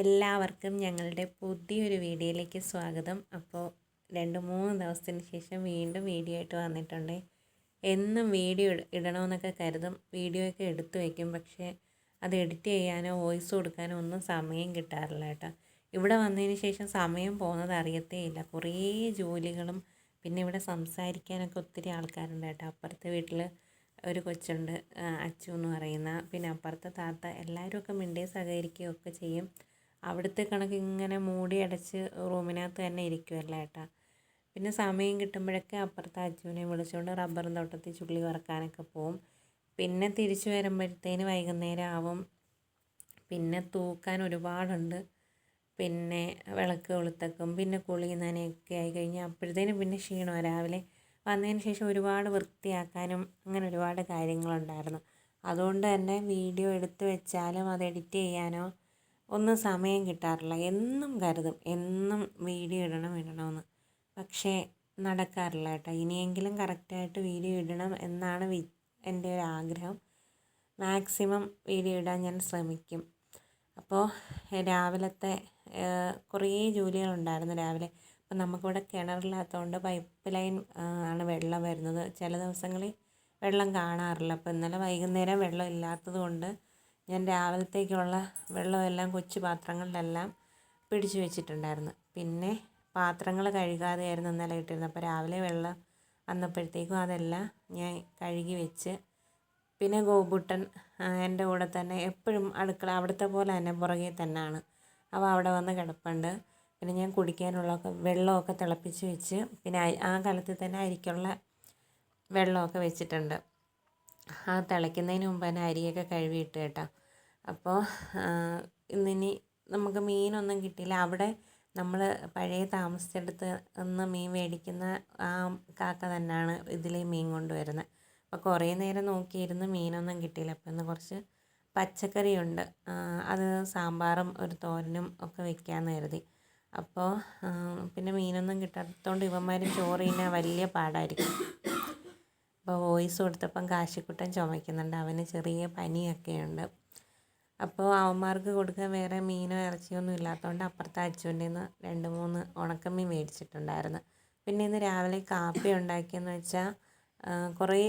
എല്ലാവർക്കും ഞങ്ങളുടെ പുതിയൊരു വീഡിയോയിലേക്ക് സ്വാഗതം. അപ്പോൾ 2-3 ദിവസത്തിന് ശേഷം വീണ്ടും വീഡിയോ ആയിട്ട് വന്നിട്ടുണ്ട്. എന്നും വീഡിയോ ഇടണമെന്നൊക്കെ കരുതും, വീഡിയോയൊക്കെ എടുത്തു വയ്ക്കും, പക്ഷേ അത് എഡിറ്റ് ചെയ്യാനോ വോയിസ് കൊടുക്കാനോ ഒന്നും സമയം കിട്ടാറില്ല കേട്ടോ. ഇവിടെ വന്നതിന് ശേഷം സമയം പോകുന്നത് അറിയത്തേയില്ല. കുറേ ജോലികളും പിന്നെ ഇവിടെ സംസാരിക്കാനൊക്കെ ഒത്തിരി ആൾക്കാരുണ്ട് കേട്ടോ. അപ്പുറത്തെ വീട്ടിൽ ഒരു കൊച്ചുണ്ട്, അച്ചു എന്ന് പറയുന്ന, പിന്നെ അപ്പുറത്തെ താത്ത, എല്ലാവരുമൊക്കെ മിണ്ടേ സഹകരിക്കുകയൊക്കെ ചെയ്യും. അവിടുത്തെ കണക്ക് ഇങ്ങനെ മൂടി അടച്ച് റൂമിനകത്ത് തന്നെ ഇരിക്കുമല്ല ഏട്ടാ. പിന്നെ സമയം കിട്ടുമ്പോഴൊക്കെ അപ്പുറത്തെ അച്ചുവിനെ വിളിച്ചുകൊണ്ട് റബ്ബറും തോട്ടത്തിൽ ചുള്ളി വറക്കാനൊക്കെ പോവും. പിന്നെ തിരിച്ചു വരുമ്പോഴത്തേന് വൈകുന്നേരം ആവും. പിന്നെ തൂക്കാൻ ഒരുപാടുണ്ട്, പിന്നെ വിളക്ക് കൊളുത്തക്കും, പിന്നെ കുളി നനയൊക്കെ ആയി കഴിഞ്ഞാൽ അപ്പോഴത്തേനും പിന്നെ ക്ഷീണമാണ്. രാവിലെ വന്നതിന് ശേഷം ഒരുപാട് വൃത്തിയാക്കാനും അങ്ങനെ ഒരുപാട് കാര്യങ്ങളുണ്ടായിരുന്നു. അതുകൊണ്ട് തന്നെ വീഡിയോ എടുത്തു വെച്ചാലും അത് എഡിറ്റ് ചെയ്യാനോ ഒന്നും സമയം കിട്ടാറില്ല. എന്നും കരുതും എന്നും വീഡിയോ ഇടണമെന്ന്, പക്ഷേ നടക്കാറില്ല കേട്ടോ. ഇനിയെങ്കിലും കറക്റ്റായിട്ട് വീഡിയോ ഇടണം എന്നാണ് എൻ്റെ ഒരു ആഗ്രഹം. മാക്സിമം വീഡിയോ ഇടാൻ ഞാൻ ശ്രമിക്കും. അപ്പോൾ രാവിലത്തെ കുറേ ജോലികളുണ്ടായിരുന്നു രാവിലെ. അപ്പം നമുക്കിവിടെ കിണറില്ലാത്തതുകൊണ്ട് പൈപ്പ് ലൈൻ ആണ് വെള്ളം വരുന്നത്. ചില ദിവസങ്ങളിൽ വെള്ളം കാണാറില്ല. അപ്പോൾ ഇന്നലെ വൈകുന്നേരം വെള്ളം ഇല്ലാത്തത് കൊണ്ട് ഞാൻ രാവിലത്തേക്കുള്ള വെള്ളമെല്ലാം കൊച്ചു പാത്രങ്ങളിലെല്ലാം പിടിച്ചു വെച്ചിട്ടുണ്ടായിരുന്നു. പിന്നെ പാത്രങ്ങൾ കഴുകാതെയായിരുന്നു ഇന്നലെ ഇട്ടിരുന്നത്. അപ്പോൾ രാവിലെ വെള്ളം വന്നപ്പോഴത്തേക്കും അതെല്ലാം ഞാൻ കഴുകി വെച്ച്. പിന്നെ ഗോപുട്ടൻ എൻ്റെ കൂടെ തന്നെ എപ്പോഴും അടുക്കള അവിടുത്തെ പോലെ തന്നെ പുറകെ തന്നെയാണ്. അവ അവിടെ വന്ന് കിടപ്പുണ്ട്. പിന്നെ ഞാൻ കുടിക്കാനുള്ള വെള്ളമൊക്കെ തിളപ്പിച്ച് വെച്ച്, പിന്നെ ആ കാലത്തിൽ തന്നെ അരിക്കുള്ള വെള്ളമൊക്കെ വെച്ചിട്ടുണ്ട്. ആ തിളയ്ക്കുന്നതിന് മുമ്പ് തന്നെ അരിയൊക്കെ കഴുകിയിട്ട് കേട്ടോ. അപ്പോൾ ഇന്നിനി നമുക്ക് മീനൊന്നും കിട്ടിയില്ല. അവിടെ നമ്മൾ പഴയ താമസിച്ചെടുത്ത് നിന്ന് മീൻ മേടിക്കുന്ന ആ കാക്ക തന്നെയാണ് ഇതിലെ മീൻ കൊണ്ടുവരുന്നത്. അപ്പോൾ കുറേ നേരം നോക്കിയിരുന്ന് മീനൊന്നും കിട്ടിയില്ല. അപ്പോൾ ഇന്ന് കുറച്ച് പച്ചക്കറിയുണ്ട്, അത് സാമ്പാറും ഒരു തോരനും ഒക്കെ വെക്കാമെന്ന് കരുതി. അപ്പോൾ പിന്നെ മീനൊന്നും കിട്ടാത്തതുകൊണ്ട് ഇവന്മാരും ചോറ് തിന്നാൻ വലിയ പാടായിരിക്കും. അപ്പോൾ വോയിസ് കൊടുത്തപ്പം കാശിക്കുട്ടൻ ചുമയ്ക്കുന്നുണ്ട്, അവന് ചെറിയ പനിയൊക്കെയുണ്ട്. അപ്പോൾ അവന്മാർക്ക് കൊടുക്കാൻ വേറെ മീനോ ഇറച്ചിയോ ഒന്നും ഇല്ലാത്തതുകൊണ്ട് അപ്പുറത്തെ അച്ചുവിൻ്റെ നിന്ന് 2-3 ഉണക്കമീൻ മേടിച്ചിട്ടുണ്ടായിരുന്നു. പിന്നെ ഇന്ന് രാവിലെ കാപ്പി ഉണ്ടാക്കിയെന്ന് വെച്ചാൽ കുറേ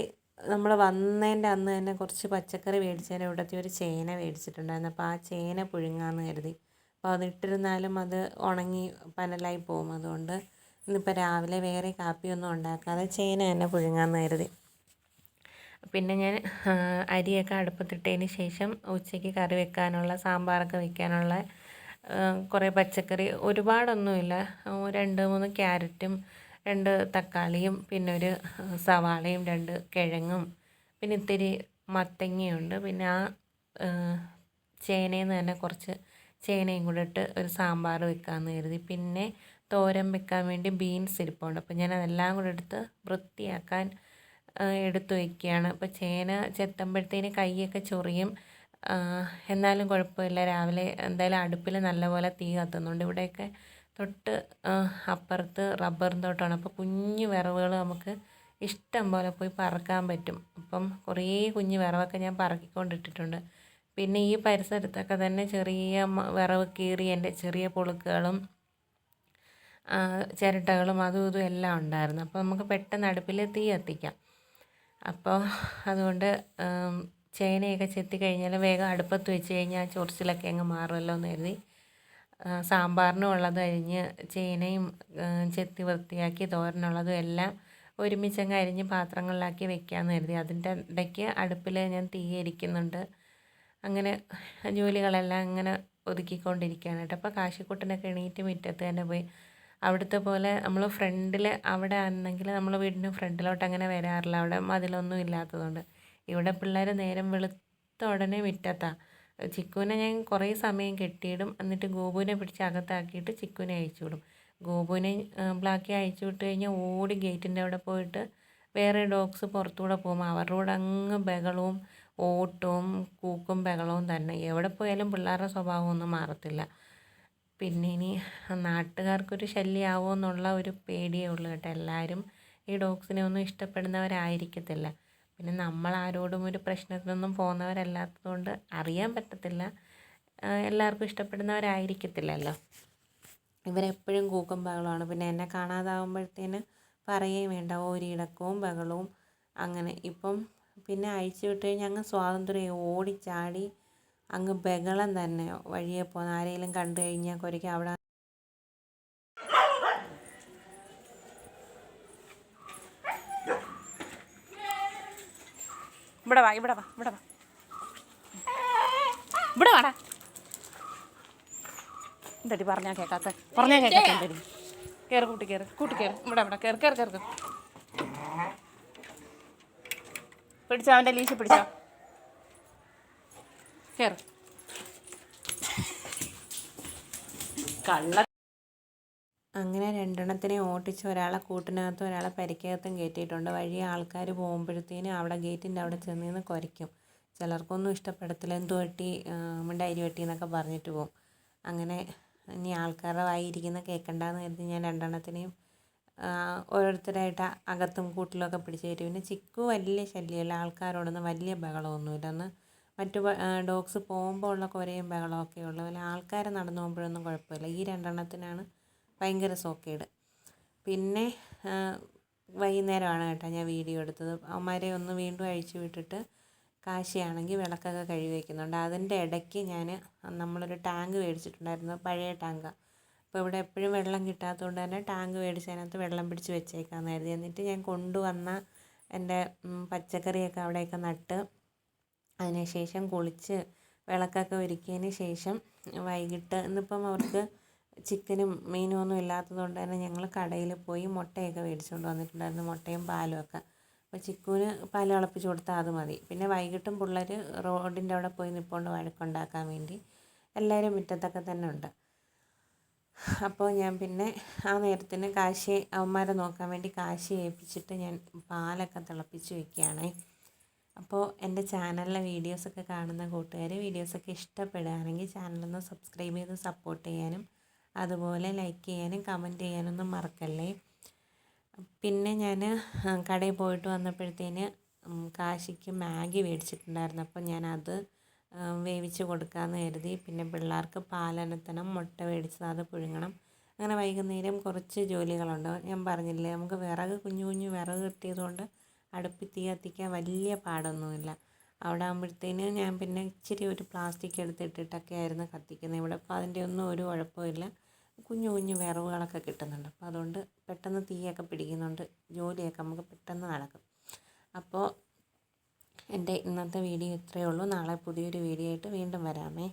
നമ്മൾ വന്നതിൻ്റെ അന്ന് തന്നെ കുറച്ച് പച്ചക്കറി മേടിച്ചതിൻ്റെ ഇവിടുത്തെ ഒരു ചേന മേടിച്ചിട്ടുണ്ടായിരുന്നു. അപ്പോൾ ആ ചേന പുഴുങ്ങാമെന്ന് കരുതി. അപ്പോൾ അതിട്ടിരുന്നാലും അത് ഉണങ്ങി പനലായി പോകും. അതുകൊണ്ട് ഇന്നിപ്പോൾ രാവിലെ വേറെ കാപ്പിയൊന്നും ഉണ്ടാക്കാതെ ചേന തന്നെ പുഴുങ്ങാമെന്ന് കരുതി. പിന്നെ ഞാൻ അരിയൊക്കെ അടുപ്പത്തിട്ടതിന് ശേഷം ഉച്ചയ്ക്ക് കറി വെക്കാനുള്ള സാമ്പാറൊക്കെ വെക്കാനുള്ള കുറേ പച്ചക്കറി, ഒരുപാടൊന്നുമില്ല, 2-3 ക്യാരറ്റും 2 തക്കാളിയും പിന്നെ ഒരു സവാളയും 2 കിഴങ്ങും പിന്നെ ഇത്തിരി മത്തങ്ങയുണ്ട്. പിന്നെ ആ ചേനയിൽ നിന്ന് തന്നെ കുറച്ച് ചേനയും കൂടെ ഇട്ട് ഒരു സാമ്പാർ വെക്കാമെന്ന് കരുതി. പിന്നെ തോരൻ വെക്കാൻ വേണ്ടി ബീൻസ് ഇരിപ്പുണ്ട്. അപ്പോൾ ഞാൻ അതെല്ലാം കൂടെ എടുത്ത് വൃത്തിയാക്കാൻ എടുത്തു വയ്ക്കുകയാണ്. അപ്പോൾ ചേന ചെത്തുമ്പോഴത്തേന് കൈയൊക്കെ ചൊറിയും, എന്നാലും കുഴപ്പമില്ല. രാവിലെ എന്തായാലും അടുപ്പിൽ നല്ലപോലെ തീ കത്തുന്നുണ്ട്. ഇവിടെയൊക്കെ തൊട്ട് അപ്പുറത്ത് റബ്ബറും തോട്ടമാണ്. അപ്പോൾ കുഞ്ഞു വിറവുകൾ നമുക്ക് ഇഷ്ടം പോലെ പോയി പറക്കാൻ പറ്റും. അപ്പം കുറേ കുഞ്ഞു വിറവൊക്കെ ഞാൻ പറക്കിക്കൊണ്ടിട്ടിട്ടുണ്ട്. പിന്നെ ഈ പരിസരത്തൊക്കെ തന്നെ ചെറിയ വിറവ് കീറി എൻ്റെ ചെറിയ പുളുക്കുകളും ചിരട്ടകളും അതും ഇതും എല്ലാം ഉണ്ടായിരുന്നു. അപ്പോൾ നമുക്ക് പെട്ടെന്ന് അടുപ്പിൽ തീ കത്തിക്കാം. അപ്പോൾ അതുകൊണ്ട് ചേനയൊക്കെ ചെത്തി കഴിഞ്ഞാൽ വേഗം അടുപ്പത്ത് വെച്ച് കഴിഞ്ഞാൽ ചൊറിച്ചിലൊക്കെ അങ്ങ് മാറുമല്ലോ എന്ന് കരുതി സാമ്പാറിനും ഉള്ളത് അരിഞ്ഞ് ചേനയും ചെത്തി വൃത്തിയാക്കി തോരനുള്ളതും എല്ലാം ഒരുമിച്ചങ്ങ് അരിഞ്ഞ് പാത്രങ്ങളിലാക്കി വെക്കാമെന്ന് കരുതി. അതിൻ്റെ ഇടയ്ക്ക് അടുപ്പിൽ ഞാൻ തീ എരിക്കുന്നുണ്ട്. അങ്ങനെ ജോലികളെല്ലാം ഇങ്ങനെ ഒതുക്കിക്കൊണ്ടിരിക്കുകയാണ് കേട്ടോ. അപ്പോൾ കാശിക്കുട്ടനൊക്കെ എണീറ്റ് മുറ്റത്ത് തന്നെ പോയി. അവിടുത്തെ പോലെ നമ്മൾ ഫ്രണ്ടിൽ അവിടെ ആണെങ്കിൽ നമ്മൾ വീടിന് ഫ്രണ്ടിലോട്ട് അങ്ങനെ വരാറില്ല, അവിടെ മതിലൊന്നും ഇല്ലാത്തതുകൊണ്ട്. ഇവിടെ പിള്ളേർ നേരം വെളുത്ത ഉടനെ മുറ്റത്താണ്. ചിക്കുവിനെ ഞാൻ കുറേ സമയം കെട്ടിയിടും, എന്നിട്ട് ഗോപുവിനെ പിടിച്ച് അകത്താക്കിയിട്ട് ചിക്കുവിനെ അഴിച്ചു വിടും. ഗോപുവിനെ ബ്ലാക്കി അഴിച്ചു വിട്ട് കഴിഞ്ഞാൽ ഓടി ഗേറ്റിൻ്റെ അവിടെ പോയിട്ട് വേറെ ഡോഗ്സ് പുറത്തുകൂടെ പോകുമ്പോൾ അവരുടെ കൂടെ അങ്ങ് ബഹളവും ഓട്ടവും കൂക്കും ബഹളവും തന്നെ. എവിടെ പോയാലും പിള്ളേരുടെ സ്വഭാവമൊന്നും മാറത്തില്ല. പിന്നെ ഇനി നാട്ടുകാർക്കൊരു ശല്യമാവുമോ എന്നുള്ള ഒരു പേടിയേ ഉള്ളൂ കേട്ടോ. എല്ലാവരും ഈ ഡോഗ്സിനെ ഒന്നും ഇഷ്ടപ്പെടുന്നവരായിരിക്കത്തില്ല. പിന്നെ നമ്മൾ ആരോടും ഒരു പ്രശ്നത്തിനൊന്നും പോകുന്നവരല്ലാത്തതുകൊണ്ട് അറിയാൻ പറ്റത്തില്ല. എല്ലാവർക്കും ഇഷ്ടപ്പെടുന്നവരായിരിക്കത്തില്ലല്ലോ. ഇവരെപ്പോഴും കൂക്കും ബഹളമാണ്. പിന്നെ എന്നെ കാണാതാവുമ്പോഴത്തേന് പറയുകയും വേണ്ട, ഓരിയിടക്കവും ബഹളവും അങ്ങനെ. ഇപ്പം പിന്നെ അഴിച്ചു വിട്ട് കഴിഞ്ഞാൽ അങ്ങ് സ്വാതന്ത്ര്യം ഓടിച്ചാടി അങ്ങ് ബഹളം തന്നെ. വഴിയെ പോകുന്ന ആരെങ്കിലും കണ്ടു കഴിഞ്ഞാൽ കുരയ്ക്കും. അവിടെ ഇവിടെ വാ ഇവിടെ വാ ഇവിടെ വാ ഇവിടെ വാടാ. എന്തടി പറഞ്ഞാൽ കേൾക്കാത്ത എന്തടി? കയറി കൂട്ടി കയറി ഇവിടെ കയറി കയറി കയറി പിടിച്ചോ, അവൻ്റെ ലീശ പിടിച്ചോ, കയറി. കള്ള അങ്ങനെ രണ്ടെണ്ണത്തിനെ ഓട്ടിച്ച് ഒരാളെ കൂട്ടിനകത്തും ഒരാളെ പരിക്കകത്തും കയറ്റിയിട്ടുണ്ട്. വഴി ആൾക്കാർ പോകുമ്പോഴത്തേനും അവിടെ ഗേറ്റിൻ്റെ അവിടെ ചെന്ന് നിന്ന് കുരയ്ക്കും. ചിലർക്കൊന്നും ഇഷ്ടപ്പെടത്തില്ല, എന്തു പറ്റി മിണ്ടായിരി പറ്റി എന്നൊക്കെ പറഞ്ഞിട്ട് പോകും. അങ്ങനെ ഇനി ആൾക്കാരുടെ വായിരിക്കുന്ന കേൾക്കണ്ടെന്ന് കരുതി ഞാൻ രണ്ടെണ്ണത്തിനെയും ഓരോരുത്തരായിട്ട് അകത്തും കൂട്ടിലൊക്കെ പിടിച്ച് കയറ്റി. പിന്നെ ചിക്കു വലിയ ശല്യമില്ല, ആൾക്കാരോടൊന്നും വലിയ ബഹളമൊന്നുമില്ല. ഒന്ന് മറ്റു ഡോഗ്സ് പോകുമ്പോൾ ഉള്ള കുരയും ബഹളമൊക്കെ ഉള്ളൂ. അല്ല ആൾക്കാർ നടന്നു പോകുമ്പോഴൊന്നും കുഴപ്പമില്ല. ഈ രണ്ടെണ്ണത്തിനാണ് ഭയങ്കര സോക്കേട്. പിന്നെ വൈകുന്നേരമാണ് കേട്ടോ ഞാൻ വീഡിയോ എടുത്തത്. അവന്മാരെ ഒന്ന് വീണ്ടും അഴിച്ചു വിട്ടിട്ട് കാശിയാണെങ്കിൽ വിളക്കൊക്കെ കഴുകി വയ്ക്കുന്നുണ്ട്. അതിൻ്റെ ഇടയ്ക്ക് നമ്മളൊരു ടാങ്ക് മേടിച്ചിട്ടുണ്ടായിരുന്നു, പഴയ ടാങ്കാണ്. അപ്പോൾ ഇവിടെ എപ്പോഴും വെള്ളം കിട്ടാത്തതുകൊണ്ട് തന്നെ ടാങ്ക് മേടിച്ച് അതിനകത്ത് വെള്ളം പിടിച്ച് വെച്ചേക്കാമെന്ന് കരുതി. എന്നിട്ട് ഞാൻ കൊണ്ടുവന്ന എൻ്റെ പച്ചക്കറിയൊക്കെ അവിടെയൊക്കെ നട്ട് അതിനുശേഷം കുളിച്ച് വിളക്കൊക്കെ ഒരുക്കിയതിന് ശേഷം വൈകിട്ട് ഇന്നിപ്പം അവർക്ക് ചിക്കനും മീനും ഒന്നും ഇല്ലാത്തത് കൊണ്ട് തന്നെ ഞങ്ങൾ കടയിൽ പോയി മുട്ടയൊക്കെ മേടിച്ചുകൊണ്ട് വന്നിട്ടുണ്ടായിരുന്നു, മുട്ടയും പാലും ഒക്കെ. അപ്പോൾ ചിക്കുവിന് പാൽ തിളപ്പിച്ച് കൊടുത്താൽ അത് മതി. പിന്നെ വൈകിട്ടും പിള്ളേർ റോഡിൻ്റെ അവിടെ പോയി നിൽപ്പുണ്ട് വഴക്കുണ്ടാക്കാൻ വേണ്ടി. എല്ലാവരും മുറ്റത്തൊക്കെ തന്നെ ഉണ്ട്. അപ്പോൾ ഞാൻ പിന്നെ ആ നേരത്തിന് അവന്മാരെ നോക്കാൻ വേണ്ടി കാശി ഏൽപ്പിച്ചിട്ട് ഞാൻ പാലൊക്കെ തിളപ്പിച്ച് വയ്ക്കുകയാണേ. അപ്പോൾ എൻ്റെ ചാനലിലെ വീഡിയോസൊക്കെ കാണുന്ന കൂട്ടുകാർ വീഡിയോസൊക്കെ ഇഷ്ടപ്പെടുകയാണെങ്കിൽ ചാനലൊന്ന് സബ്സ്ക്രൈബ് ചെയ്ത് സപ്പോർട്ട് ചെയ്യാനും അതുപോലെ ലൈക്ക് ചെയ്യാനും കമൻറ്റ് ചെയ്യാനൊന്നും മറക്കല്ലേ. പിന്നെ ഞാൻ കടയിൽ പോയിട്ട് വന്നപ്പോഴത്തേന് കാശിക്ക് മാഗി മേടിച്ചിട്ടുണ്ടായിരുന്നു. അപ്പോൾ ഞാനത് വേവിച്ച് കൊടുക്കാമെന്ന് കരുതി. പിന്നെ പിള്ളേർക്ക് പാലനത്തണം, മുട്ട മേടിച്ചത് അത് പുഴുങ്ങണം. അങ്ങനെ വൈകുന്നേരം കുറച്ച് ജോലികളുണ്ട്. ഞാൻ പറഞ്ഞില്ലേ, നമുക്ക് കുഞ്ഞു കുഞ്ഞു വിറക് കിട്ടിയതുകൊണ്ട് അടുപ്പിൽ തീ കത്തിക്കാൻ വലിയ പാടൊന്നുമില്ല. അവിടെ ആകുമ്പോഴത്തേന് ഞാൻ പിന്നെ ഇച്ചിരി ഒരു പ്ലാസ്റ്റിക് എടുത്തിട്ടിട്ടൊക്കെ ആയിരുന്നു കത്തിക്കുന്നത്. ഇവിടെ അപ്പോൾ അതിൻ്റെ ഒന്നും ഒരു കുഴപ്പമില്ല, കുഞ്ഞു കുഞ്ഞു വിറകുകളൊക്കെ കിട്ടുന്നുണ്ട്. അപ്പോൾ അതുകൊണ്ട് പെട്ടെന്ന് തീയൊക്കെ പിടിക്കുന്നുണ്ട്, ജോലിയൊക്കെ നമുക്ക് പെട്ടെന്ന് നടക്കും. അപ്പോൾ എൻ്റെ ഇന്നത്തെ വീഡിയോ ഇത്രയേ ഉള്ളൂ. നാളെ പുതിയൊരു വീഡിയോ ആയിട്ട് വീണ്ടും വരാമേ.